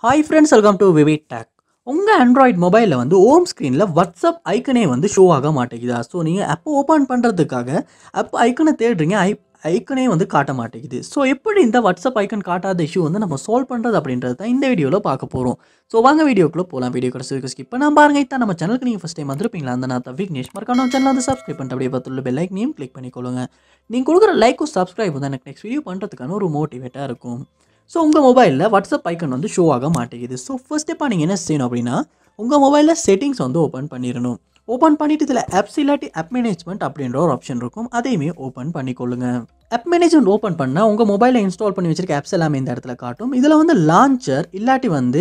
Hi friends, welcome to VividTech. உங்கள் Android மொபைலில் வந்து ஹோம் ஸ்க்ரீனில் வாட்ஸ்அப் ஐக்கனே வந்து ஷோ ஆக மாட்டேங்குதா? ஸோ நீங்கள் ஆப் ஓப்பன் பண்ணுறதுக்காக ஆப் ஐக்கனை தேடுறீங்க, ஐக்கனே வந்து காட்ட மாட்டேங்குது. ஸோ எப்படி இந்த வாட்ஸ்அப் ஐக்கன் காட்டாத இஷ்யூ வந்து நம்ம சால்வ் பண்ணுறது அப்படின்றது தான் இந்த வீடியோவில் பார்க்க போகிறோம். ஸோ வாங்க வீடியோக்குள்ளே போகலாம். வீடியோ கடைசி ஸ்கிப் பண்ணாம பாருங்க. இதான் நம்ம சேனலுக்கு நீங்கள் ஃபஸ்ட் டைம் வந்திருப்பீங்களா? அந்த நான் விக்னேஷ் மறக்காம நம்ம சேனல் வந்து சப்ஸ்கிரைப் பண்ணிட்டு அப்படியே பார்த்துள்ள பெல் ஐக்கனையும் கிளிக் பண்ணிக்கொள்ளுங்க. நீங்கள் கொடுக்குற லைக்கும் சப்ஸ்கிரைப் வந்து எனக்கு நெக்ஸ்ட் வீடியோ பண்ணுறதுக்கான ஒரு மோட்டிவேட்டாக இருக்கும். ஸோ உங்கள் மொபைலில் வாட்ஸ்அப் ஐக்கன் வந்து ஷோ ஆக மாட்டேங்குது. ஸோ ஃபர்ஸ்ட் ஸ்டெப்பாக நீங்கள் என்ன செய்யணும் அப்படின்னா, உங்கள் மொபைலில் செட்டிங்ஸ் வந்து ஓப்பன் பண்ணிடணும். ஓப்பன் பண்ணிவிட்டு இதில் ஆப்ஸ் இல்லாட்டி ஆப் மேனேஜ்மெண்ட் அப்படின்ற ஒரு ஆப்ஷன் இருக்கும், அதையுமே ஓப்பன் பண்ணிக்கொள்ளுங்க. ஆப் மேனேஜ்மெண்ட் ஓப்பன் பண்ணால் உங்கள் மொபைலில் இன்ஸ்டால் பண்ணி வச்சிருக்க ஆப்ஸ் எல்லாமே இந்த இடத்துல காட்டும். இதில் வந்து லான்ச்சர் இல்லாட்டி வந்து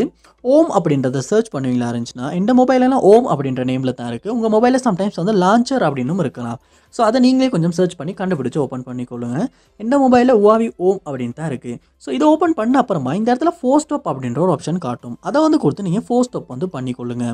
ஓம் அப்படின்றத சர்ச் பண்ணுவீங்களா இருந்துச்சுன்னா, இந்த மொபைலெல்லாம் ஓம் அப்படின்ற நேமில் தான் இருக்குது. உங்கள் மொபைலில் சம்டைம்ஸ் வந்து லான்ச்சர் அப்படின்னும் இருக்கலாம். ஸோ அதை நீங்களே கொஞ்சம் சர்ச் பண்ணி கண்டுபிடிச்சி ஓப்பன் பண்ணிக்கொள்ளுங்க. இந்த மொபைலில் உவாவி ஓம் அப்படின்னு தான் இருக்குது. ஸோ இதை ஓப்பன் பண்ண அப்புறமா இந்த இடத்துல ஃபோர் ஸ்டாப் அப்படின்ற ஒரு ஆப்ஷன் காட்டும். அதை வந்து கொடுத்து நீங்கள் ஃபோர் ஸ்டாப் வந்து பண்ணிக்கொள்ளுங்க.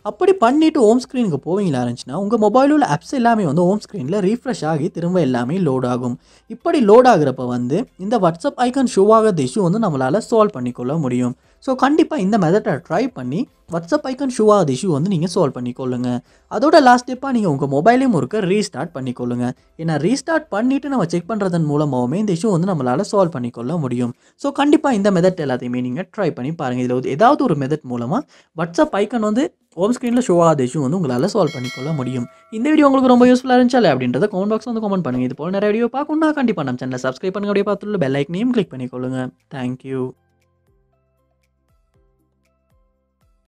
அப்படி பண்ணிவிட்டு ஹோம் ஸ்க்ரீனுக்கு போவீங்களா இருந்துச்சுன்னா, உங்கள் மொபைலில் உள்ள ஆப்ஸ் எல்லாமே வந்து ஹோம் ஸ்க்ரீனில் ரீஃப்ரெஷ் ஆகி திரும்ப எல்லாமே லோட் ஆகும். இப்படி லோட் ஆகிறப்ப வந்து இந்த வாட்ஸ்அப் ஐக்கன் ஷோ ஆகாத இஷ்யூ வந்து நம்மளால் சால்வ் பண்ணிக்கொள்ள முடியும். ஸோ கண்டிப்பாக இந்த மெத்தடை ட்ரை பண்ணி வாட்ஸ்அப் ஐக்கன் ஷோ ஆகாத இஷ்யூ வந்து நீங்கள் சால்வ் பண்ணிக்கொள்ளுங்க. அதோட லாஸ்ட் ஸ்டெப்பாக நீங்கள் உங்கள் மொபைலையும் ஒருக்க ரீஸ்டார்ட் பண்ணிக்கொள்ளுங்க. ஏன்னா ரீஸ்டார்ட் பண்ணிவிட்டு நம்ம செக் பண்ணுறதன் மூலமாகவுமே இந்த இஷ்யூ வந்து நம்மளால் சால்வ் பண்ணிக்கொள்ள முடியும். ஸோ கண்டிப்பாக இந்த மெத்தட் எல்லாத்தையுமே நீங்கள் ட்ரை பண்ணி பாருங்கள். இதில் ஏதாவது ஒரு மெத்தட் மூலமாக வாட்ஸ்அப் ஐக்கன் வந்து ஹோம் ஸ்க்ரீனில் ஷோ ஆகாத இஷ்யூ வந்து உங்களால் சால்வ் பண்ணிக்கொள்ள முடியும். இந்த வீடியோ உங்களுக்கு ரொம்ப யூஸ்ஃபுல்லாக இருந்துச்சு அப்படின்றத கமெண்ட் பாக்ஸ் வந்து கமெண்ட் பண்ணுங்கள். இது போல் நிறைய வீடியோ பார்க்கணும்னா கண்டிப்பாக நம்ம சேனலை சப்ஸ்கிரைப் பண்ணுங்க. அப்படியே பார்த்துள்ள பெல் ஐக்கனையும் கிளிக் பண்ணிக்கொள்ளுங்க. தேங்க்யூ.